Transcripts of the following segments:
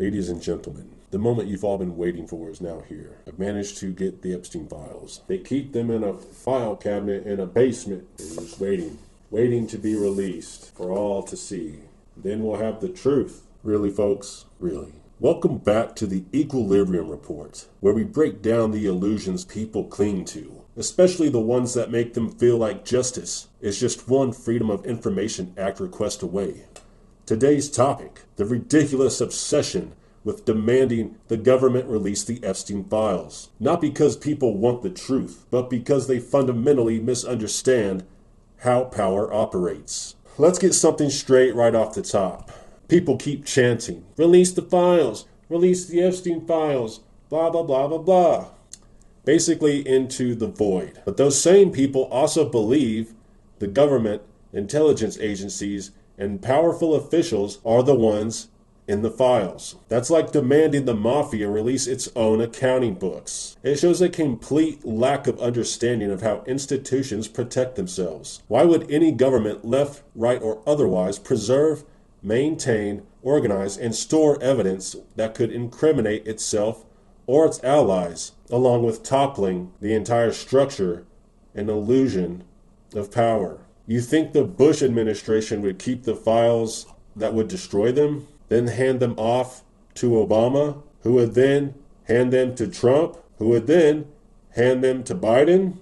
Ladies and gentlemen, the moment you've all been waiting for is now here. I've managed to get the Epstein files. They keep them in a file cabinet in a basement. They're just waiting to be released for all to see. Then we'll have the truth. Really, folks? Really? Welcome back to the Equilibrium Report, where we break down the illusions people cling to, especially the ones that make them feel like justice is just one Freedom of Information Act request away. Today's topic, the ridiculous obsession with demanding the government release the Epstein files. Not because people want the truth, but because they fundamentally misunderstand how power operates. Let's get something straight right off the top. People keep chanting, release the files, release the Epstein files, blah, blah, blah, blah, blah. Basically into the void. But those same people also believe the government, intelligence agencies, and powerful officials are the ones in the files. That's like demanding the mafia release its own accounting books. It shows a complete lack of understanding of how institutions protect themselves. Why would any government, left, right, or otherwise, preserve, maintain, organize, and store evidence that could incriminate itself or its allies, along with toppling the entire structure and illusion of power? You think the Bush administration would keep the files that would destroy them, then hand them off to Obama, who would then hand them to Trump, who would then hand them to Biden,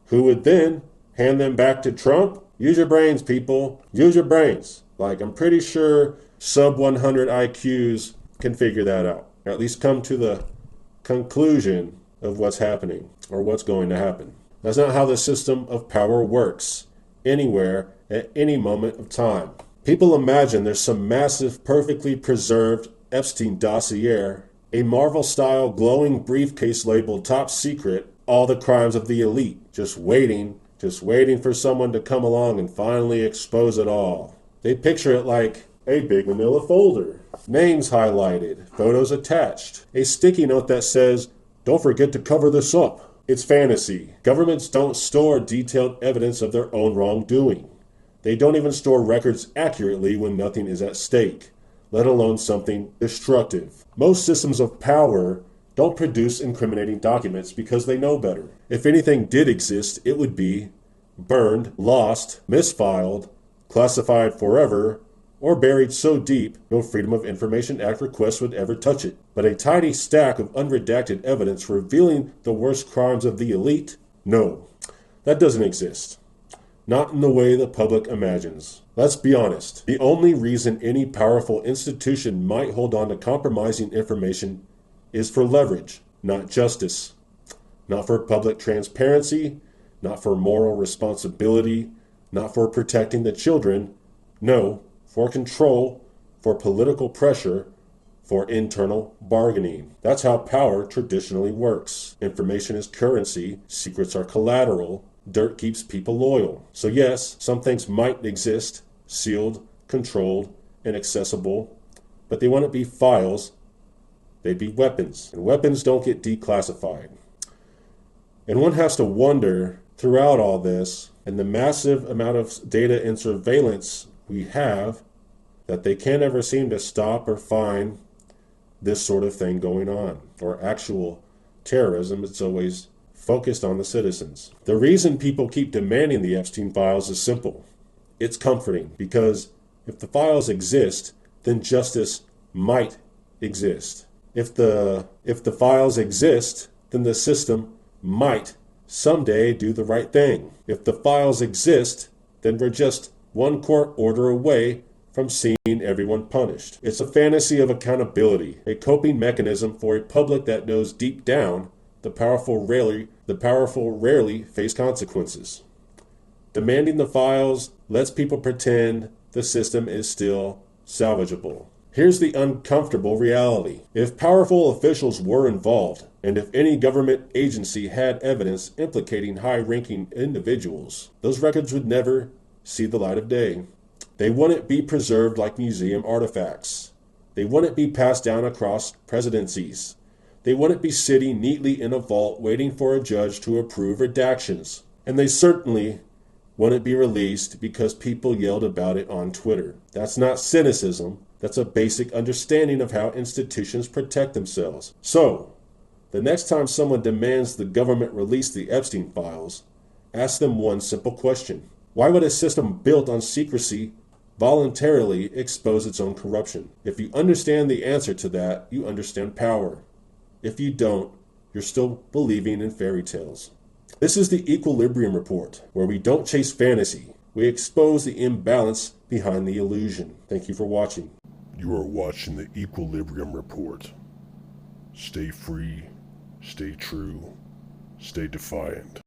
who would then hand them back to Trump? Use your brains, people. Use your brains. Like, I'm pretty sure sub 100 IQs can figure that out, or at least come to the conclusion of what's happening or what's going to happen. That's not how the system of power works anywhere at any moment of time. People imagine there's some massive, perfectly preserved Epstein dossier, a Marvel-style glowing briefcase labeled top secret, all the crimes of the elite, just waiting for someone to come along and finally expose it all. They picture it like a big manila folder, names highlighted, photos attached, a sticky note that says, "Don't forget to cover this up." It's fantasy. Governments don't store detailed evidence of their own wrongdoing. They don't even store records accurately when nothing is at stake, let alone something destructive. Most systems of power don't produce incriminating documents because they know better. If anything did exist, it would be burned, lost, misfiled, classified forever, or buried so deep no Freedom of Information Act request would ever touch it. But a tidy stack of unredacted evidence revealing the worst crimes of the elite? No, that doesn't exist. Not in the way the public imagines. Let's be honest. The only reason any powerful institution might hold on to compromising information is for leverage, not justice. Not for public transparency, not for moral responsibility, not for protecting the children. No, for control, for political pressure, for internal bargaining. That's how power traditionally works. Information is currency, secrets are collateral, dirt keeps people loyal. So yes, some things might exist, sealed, controlled, and accessible, but they wouldn't be files, they'd be weapons. And weapons don't get declassified. And one has to wonder, throughout all this, and the massive amount of data and surveillance we have, that they can't ever seem to stop or find this sort of thing going on, or actual terrorism. It's always focused on the citizens. The reason people keep demanding the Epstein files is simple. It's comforting, because if the files exist, then justice might exist. If the files exist, then the system might someday do the right thing. If the files exist, then we're just one court order away from seeing everyone punished. It's a fantasy of accountability, a coping mechanism for a public that knows deep down the powerful rarely face consequences. Demanding the files lets people pretend the system is still salvageable. Here's the uncomfortable reality. If powerful officials were involved, and if any government agency had evidence implicating high-ranking individuals, those records would never see the light of day. They wouldn't be preserved like museum artifacts. They wouldn't be passed down across presidencies. They wouldn't be sitting neatly in a vault waiting for a judge to approve redactions. And they certainly wouldn't be released because people yelled about it on Twitter. That's not cynicism. That's a basic understanding of how institutions protect themselves. So, the next time someone demands the government release the Epstein files, ask them one simple question. Why would a system built on secrecy voluntarily expose its own corruption? If you understand the answer to that, you understand power. If you don't, you're still believing in fairy tales. This is the Equilibrium Report, where we don't chase fantasy. We expose the imbalance behind the illusion. Thank you for watching. You are watching the Equilibrium Report. Stay free, stay true, stay defiant.